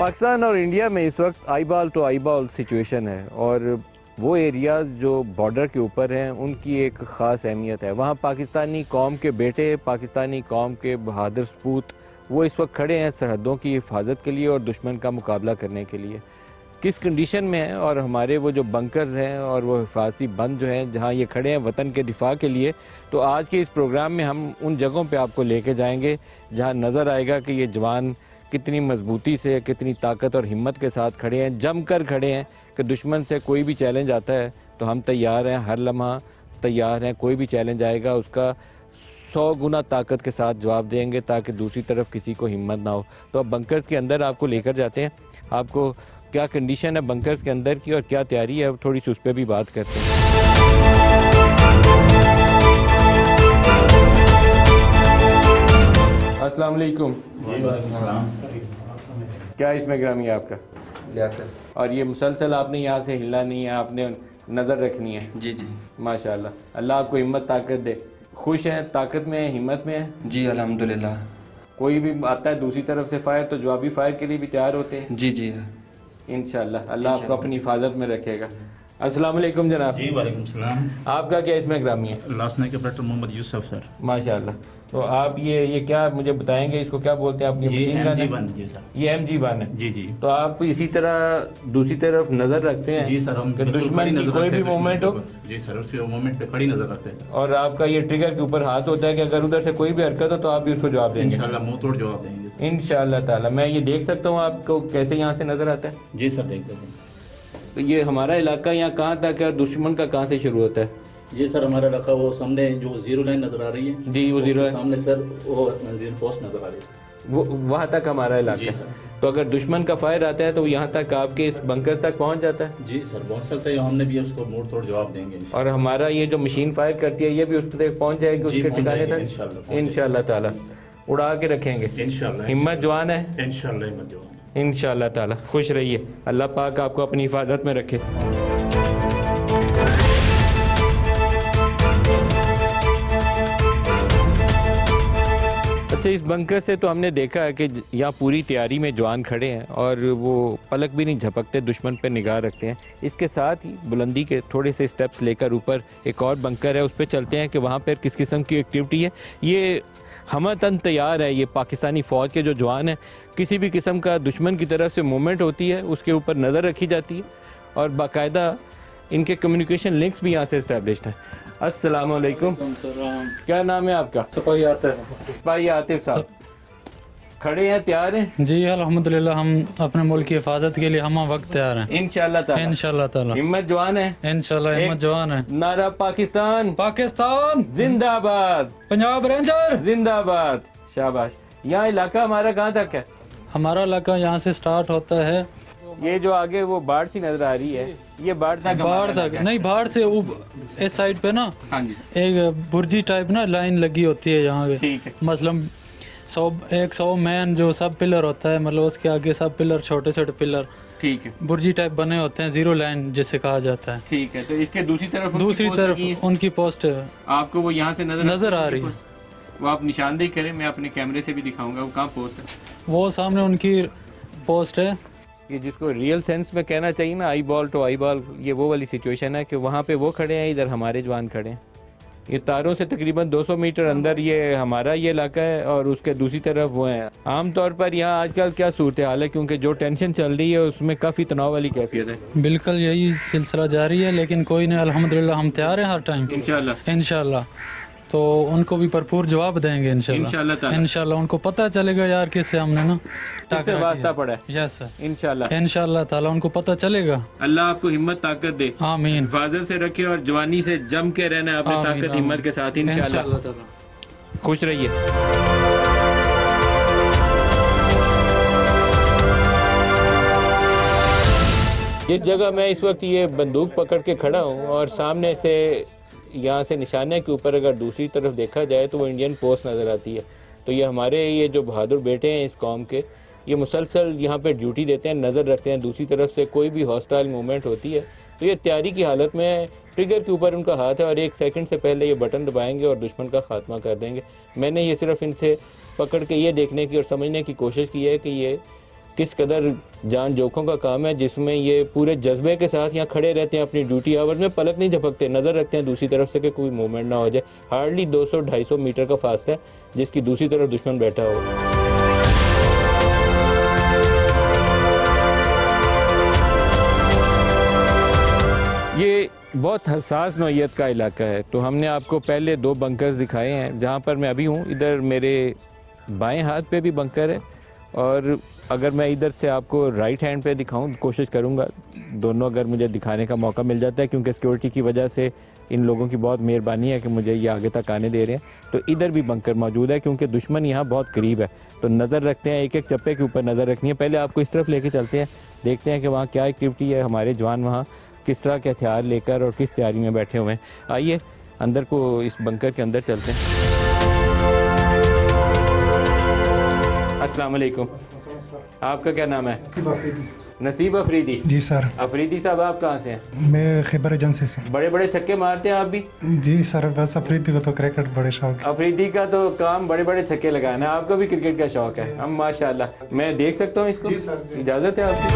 पाकिस्तान और इंडिया में इस वक्त eyeball to eyeball situation है और वो एरिया जो बॉर्डर के ऊपर हैं उनकी एक ख़ास अहमियत है। वहाँ पाकिस्तानी कौम के बेटे, पाकिस्तानी कौम के बहादुर सपूत वो इस वक्त खड़े हैं सरहदों की हिफाजत के लिए और दुश्मन का मुकाबला करने के लिए। किस कंडीशन में है और हमारे वो जो बंकर्स हैं और वो हिफाजती बंद जो हैं जहाँ ये खड़े हैं वतन के दिफा के लिए, तो आज के इस प्रोग्राम में हम उन जगहों पे आपको लेके जाएंगे जहाँ नज़र आएगा कि ये जवान कितनी मजबूती से, कितनी ताकत और हिम्मत के साथ खड़े हैं, जम कर खड़े हैं कि दुश्मन से कोई भी चैलेंज आता है तो हम तैयार हैं, हर लम्हा तैयार हैं। कोई भी चैलेंज आएगा उसका 100 गुना ताकत के साथ जवाब देंगे ताकि दूसरी तरफ किसी को हिम्मत ना हो। तो अब बंकर्स के अंदर आपको लेकर जाते हैं, आपको क्या कंडीशन है बंकर्स के अंदर की और क्या तैयारी है, थोड़ी सी उस पर भी बात करते हैं। अस्सलाम वालेकुम। क्या इसमें ग्रामी है आपका? और ये मुसलसल आपने यहाँ से हिलना नहीं है, आपने नज़र रखनी है। जी जी माशाल्लाह, अल्लाह आपको हिम्मत ताकत दे। खुश हैं, ताकत में है, हिम्मत में है? जी अल्हम्दुलिल्लाह। कोई भी आता है दूसरी तरफ से फायर तो जवाबी फायर के लिए भी तैयार होते हैं? जी जी इंशाल्लाह अल्लाह आपको अपनी हिफाजत में रखेगा। अस्सलाम वालेकुम जनाब। जी वालेकुम सलाम। आपका क्या इसमें ग्रामी है? लासना के ऑपरेटर मोहम्मद यूसुफ सर। माशाल्लाह। तो आप ये क्या मुझे बताएंगे, इसको क्या बोलते हैं अपनी मशीन गन? MG1 जी सर। ये MG1 है। जी जी। तो आप इसी तरह दूसरी तरफ नजर रखते हैं? जी सर, हम दुश्मन की कोई भी मूवमेंट हो? जी सर, उसके मूवमेंट पे खड़ी नजर रखते हैं। और आपका ये ट्रिगर के ऊपर हाथ होता है कि अगर उधर से कोई भी हरकत हो तो आप भी उसको जवाब देंगे? इंशाल्लाह मुंह तोड़ जवाब देंगे सर। इंशाल्लाह ताला। मैं ये देख सकता हूँ आपको कैसे यहाँ से नजर आता है? जी सर, देखते हैं। तो ये हमारा इलाका यहाँ कहाँ तक है और दुश्मन का कहाँ से शुरू होता है? जी सर, हमारा इलाका वो सामने जो जीरो लाइन नजर आ रही है। जी वो जीरो है सामने सर, वो पोस्ट नजर आ रही है, वो वहाँ तक हमारा इलाका है। तो अगर दुश्मन का फायर आता है तो यहाँ तक आपके इस बंकर तक पहुँच जाता है? जी सर पहुंच सकता है, हमने भी उसको मुंह तोड़ जवाब देंगे। और हमारा ये जो मशीन फायर करती है ये भी उस तक पहुँच जाएगी, उसके ठिकाने तक? इंशाल्लाह ताला उड़ा के रखेंगे। इंशाल्लाह। हिम्मत जवान है? इंशाल्लाह हिम्मत जवान। इंशाल्लाह ताला। खुश रहिए, अल्लाह पाक आपको अपनी हिफाजत में रखे। अच्छा, इस बंकर से तो हमने देखा है कि यहाँ पूरी तैयारी में जवान खड़े हैं और वो पलक भी नहीं झपकते, दुश्मन पर निगाह रखते हैं। इसके साथ ही बुलंदी के थोड़े से स्टेप्स लेकर ऊपर एक और बंकर है, उस पर चलते हैं कि वहाँ पर किस किस्म की एक्टिविटी है। ये हमतन तैयार है, ये पाकिस्तानी फ़ौज के जो जवान हैं, किसी भी किस्म का दुश्मन की तरफ से मूवमेंट होती है उसके ऊपर नज़र रखी जाती है और बाकायदा इनके कम्युनिकेशन लिंक्स भी यहाँ से इस्टेब्लिश्ड हैं। अस्सलाम वालेकुम। क्या नाम है आपका? सिपाही आतिफ। सिपाही आतिफ साहब खड़े हैं, तैयार हैं? जी अल्हम्दुलिल्लाह, हम अपने मुल्क की हिफाजत के लिए हम वक्त तैयार हैं। इंशाल्लाह ताला। इंशाल्लाह ताला। हिम्मत जवान है? इंशाल्लाह हिम्मत जवान है। नारा पाकिस्तान पाकिस्तान जिंदाबाद, पंजाब रेंजर जिंदाबाद। शाबाश। यहाँ इलाका हमारा कहाँ तक है? हमारा इलाका यहाँ से स्टार्ट होता है, ये जो आगे वो बाढ़ सी नजर आ रही है, ये बाढ़ तक? बाढ़ तक नहीं, बाढ़ से इस साइड पे ना एक बुर्जी टाइप ना लाइन लगी होती है यहाँ पे। ठीक है। मतलब 100 मैन जो सब पिलर होता है, मतलब उसके आगे सब पिलर, छोटे छोटे पिलर, ठीक है, बुर्जी टाइप बने होते हैं, जीरो लाइन जिसे कहा जाता है। ठीक है। तो इसके दूसरी तरफ उनकी पोस्ट है। आपको वो यहाँ से नजर आ रही है, वो आप निशानदेही करें, मैं अपने कैमरे से भी दिखाऊंगा वो कहाँ पोस्ट है। वो सामने उनकी पोस्ट है। ये जिसको रियल सेंस में कहना चाहिए ना, eyeball to eyeball, ये वो वाली सिचुएशन है कि वहाँ पे वो खड़े हैं, इधर हमारे जवान खड़े हैं। ये तारों से तकरीबन 200 मीटर अंदर ये हमारा ये इलाका है और उसके दूसरी तरफ वो हैं। आम तौर पर यहाँ आजकल क्या सूरत हाल है, क्योंकि जो टेंशन चल रही है उसमें काफ़ी तनाव वाली कैफियत है। बिल्कुल यही सिलसिला जारी है, लेकिन कोई नहीं, अल्हम्दुलिल्लाह हम तैयार हैं हर टाइम। इंशाल्लाह तो उनको भी भरपूर जवाब देंगे इंशाल्लाह। उनको पता चलेगा यार किससे हमने ना किससे वास्ता पड़ा है। यस सर, इंशाल्लाह ताला उनको पता चलेगा। अल्लाह आपको हिम्मत ताकत दे, आमीन। हिफाजत से रखे और जवानी से जम के रहना है अपने ताकत हिम्मत के साथ इंशाल्लाह। खुश रहिए। जिस जगह मैं इस वक्त ये बंदूक पकड़ के खड़ा हूँ और सामने से यहाँ से निशाने के ऊपर अगर दूसरी तरफ देखा जाए तो वो इंडियन पोस्ट नज़र आती है। तो ये हमारे ये जो बहादुर बेटे हैं इस कौम के, ये मुसलसल यहाँ पे ड्यूटी देते हैं, नज़र रखते हैं। दूसरी तरफ से कोई भी हॉस्टाइल मूवमेंट होती है तो ये तैयारी की हालत में ट्रिगर के ऊपर उनका हाथ है और 1 सेकंड से पहले ये बटन दबाएंगे और दुश्मन का खात्मा कर देंगे। मैंने ये सिर्फ इनसे पकड़ के ये देखने की और समझने की कोशिश की है कि ये किस कदर जान जोखों का काम है, जिसमें ये पूरे जज्बे के साथ यहाँ खड़े रहते हैं अपनी ड्यूटी आवर में, पलक नहीं झपकते, नज़र रखते हैं दूसरी तरफ से कि कोई मूवमेंट ना हो जाए। हार्डली 200-250 मीटर का फासला है जिसकी दूसरी तरफ दुश्मन बैठा हो। ये बहुत हसास नौइयत का इलाका है, तो हमने आपको पहले 2 बंकर्स दिखाए हैं जहाँ पर मैं अभी हूँ। इधर मेरे बाएं हाथ पे भी बंकर है, और अगर मैं इधर से आपको राइट हैंड पे दिखाऊं, कोशिश करूंगा दोनों अगर मुझे दिखाने का मौका मिल जाता है, क्योंकि सिक्योरिटी की वजह से इन लोगों की बहुत मेहरबानी है कि मुझे ये आगे तक आने दे रहे हैं। तो इधर भी बंकर मौजूद है क्योंकि दुश्मन यहाँ बहुत करीब है, तो नज़र रखते हैं, एक एक चप्पे के ऊपर नज़र रखनी है। पहले आपको इस तरफ लेके चलते हैं, देखते हैं कि वहाँ क्या एक्टिविटी है, हमारे जवान वहाँ किस तरह के हथियार लेकर और किस तैयारी में बैठे हुए हैं। आइए अंदर को, इस बंकर के अंदर चलते हैं। अस्सलाम वालेकुम, आपका क्या नाम है? नसीब अफरीदी। जी सर। अफरीदी साहब, आप कहाँ से हैं? मैं खैबर एजेंसी से। बड़े बड़े छक्के मारते हैं आप भी? जी सर, बस अफरीदी को तो क्रिकेट बड़े शौक है। अफरीदी का तो काम बड़े बड़े छक्के लगाना है, आपको भी क्रिकेट का शौक है। हम माशाल्लाह, मैं देख सकता हूँ इसको? जी सर। इजाज़त है आपकी?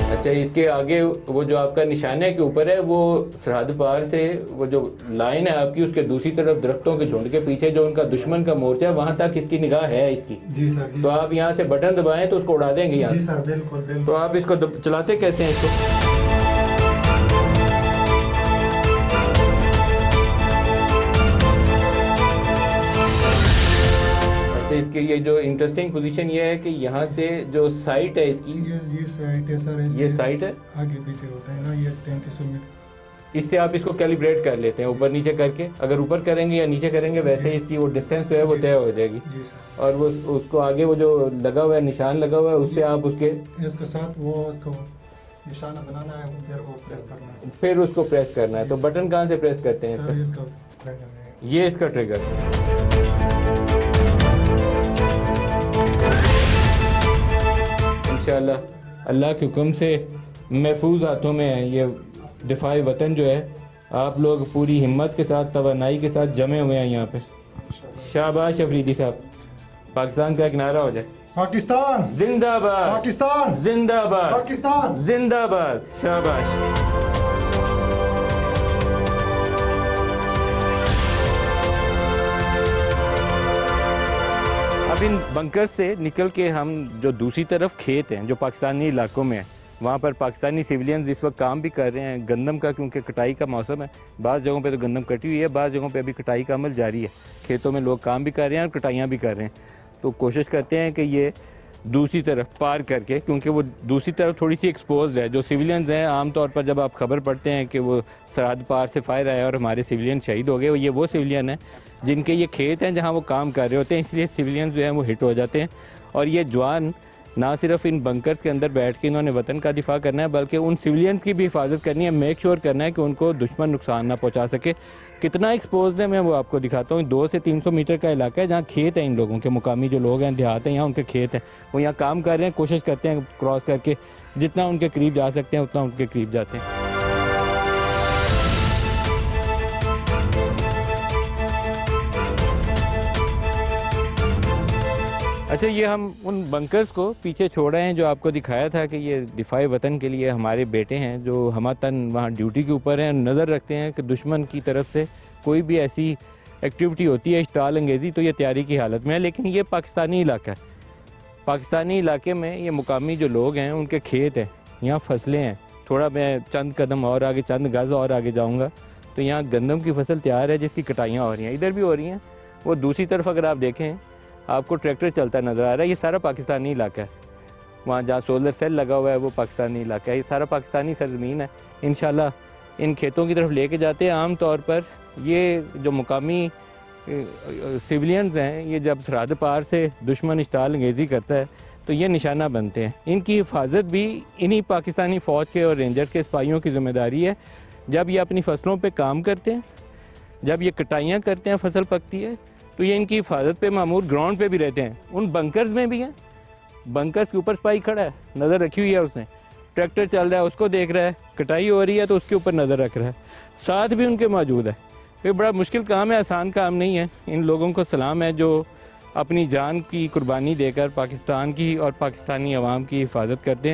अच्छा, इसके आगे वो जो आपका निशाने के ऊपर है, वो सरहद पार से वो जो लाइन है आपकी, उसके दूसरी तरफ दरख्तों के झुंड के पीछे जो उनका दुश्मन का मोर्चा है, वहाँ तक इसकी निगाह है इसकी। जी सर। जी। तो आप यहाँ से बटन दबाएं तो उसको उड़ा देंगे यहाँ? जी सर, बिल्कुल बिल्कुल। तो आप इसको चलाते कैसे हैं इसको? इसके ये जो इंटरेस्टिंग पोजीशन ये है कि यहाँ से जो साइट है इसकी, ये साइट है सर, ये साइट है, आगे पीछे होता है ना, ये 3300 मीटर। इससे आप इसको कैलिब्रेट कर लेते हैं ऊपर नीचे करके, अगर ऊपर करेंगे या नीचे करेंगे वैसे इसकी वो डिस्टेंस जो है वो तय हो जाएगी। जी सर। और वो उसको आगे वो जो लगा हुआ है, निशान लगा हुआ है, उससे आप उसके इसके साथ वो उसको निशाना बनाना है, फिर वो प्रेस करना है, फिर उसको प्रेस करना है। तो बटन कहाँ से प्रेस करते हैं सर? इसका? इसका ये इसका ट्रिगर। इंशाअल्लाह अल्लाह के हुक्म से महफूज हाथों में है ये दिफाए वतन जो है। आप लोग पूरी हिम्मत के साथ, तवानाई के साथ जमे हुए हैं यहाँ पे। शाबाश अफरीदी साहब, पाकिस्तान का एक नारा हो जाए। पाकिस्तान जिंदाबाद, पाकिस्तान जिंदाबाद, पाकिस्तान जिंदाबाद। शाबाश। अब इन बंकर से निकल के हम जो दूसरी तरफ खेत हैं जो पाकिस्तानी इलाकों में हैं, वहाँ पर पाकिस्तानी सिविलियंस इस वक्त काम भी कर रहे हैं गंदम का, क्योंकि कटाई का मौसम है। बाज़ जगहों पे तो गंदम कटी हुई है, बाज़ जगहों पे अभी कटाई का अमल जारी है। खेतों में लोग काम भी कर रहे हैं और कटाइयाँ भी कर रहे हैं। तो कोशिश करते हैं कि ये दूसरी तरफ पार करके, क्योंकि वो दूसरी तरफ थोड़ी सी एक्सपोज है। जो सिविलियंस हैं, आमतौर पर जब आप खबर पढ़ते हैं कि वो सरहद पार से फायर आया और हमारे सिविलियन शहीद हो गए, ये वो सिविलियन हैं जिनके ये खेत हैं जहाँ वो काम कर रहे होते हैं, इसलिए सिविलियंस जो हैं वो हिट हो जाते हैं। और ये जवान ना सिर्फ इन बंकर्स के अंदर बैठ के इन्होंने वतन का दिफा करना है, बल्कि उन सिविलियंस की भी हिफाजत करनी है, मेक श्योर करना है कि उनको दुश्मन नुकसान ना पहुंचा सके। कितना एक्सपोज है मैं वो आपको दिखाता हूँ। 200 से 300 मीटर का इलाका है जहाँ खेत है इन लोगों के, मुकामी जो लोग हैं, देहात हैं, यहाँ उनके खेत हैं, वो यहाँ काम कर रहे हैं। कोशिश करते हैं क्रॉस करके जितना उनके करीब जा सकते हैं उतना उनके करीब जाते हैं। अच्छा, ये हम उन बंकर्स को पीछे छोड़ रहे हैं जो आपको दिखाया था कि ये दिफाए वतन के लिए हमारे बेटे हैं जो हमातन वहाँ ड्यूटी के ऊपर हैं, नज़र रखते हैं कि दुश्मन की तरफ से कोई भी ऐसी एक्टिविटी होती है इश्ताल अंगेज़ी तो ये तैयारी की हालत में है। लेकिन ये पाकिस्तानी इलाका है, पाकिस्तानी इलाके में ये मुकामी जो लोग हैं उनके खेत हैं, यहाँ फसलें हैं। थोड़ा मैं चंद कदम और आगे, चंद गज़ और आगे जाऊँगा तो यहाँ गंदम की फसल तैयार है जिसकी कटाइयाँ हो रही हैं, इधर भी हो रही हैं। वो दूसरी तरफ अगर आप देखें आपको ट्रैक्टर चलता नज़र आ रहा है, ये सारा पाकिस्तानी इलाका है। वहाँ जहाँ सोलर सेल लगा हुआ है वो पाकिस्तानी इलाका है, ये सारा पाकिस्तानी सरज़मीन है। इंशाल्लाह इन खेतों की तरफ लेके जाते हैं। आम तौर पर ये जो मुकामी सिविलियंस हैं, ये जब सरहद पार से दुश्मन इश्ताल अंगेज़ी करता है तो ये निशाना बनते हैं। इनकी हिफाजत भी इन्हीं पाकिस्तानी फ़ौज के और रेंजर्स के सिपाहियों की ज़िम्मेदारी है। जब ये अपनी फसलों पर काम करते हैं, जब ये कटाइयाँ करते हैं, फसल पकती है, तो ये इनकी हिफाजत पे मामूर ग्राउंड पे भी रहते हैं। उन बंकर्स में भी हैं, बंकर्स के ऊपर सिपाही खड़ा है, नज़र रखी हुई है उसने, ट्रैक्टर चल रहा है उसको देख रहा है, कटाई हो रही है तो उसके ऊपर नज़र रख रहा है, साथ भी उनके मौजूद है। ये बड़ा मुश्किल काम है, आसान काम नहीं है। इन लोगों को सलाम है जो अपनी जान की कुर्बानी देकर पाकिस्तान की और पाकिस्तानी अवाम की हिफाजत करते हैं।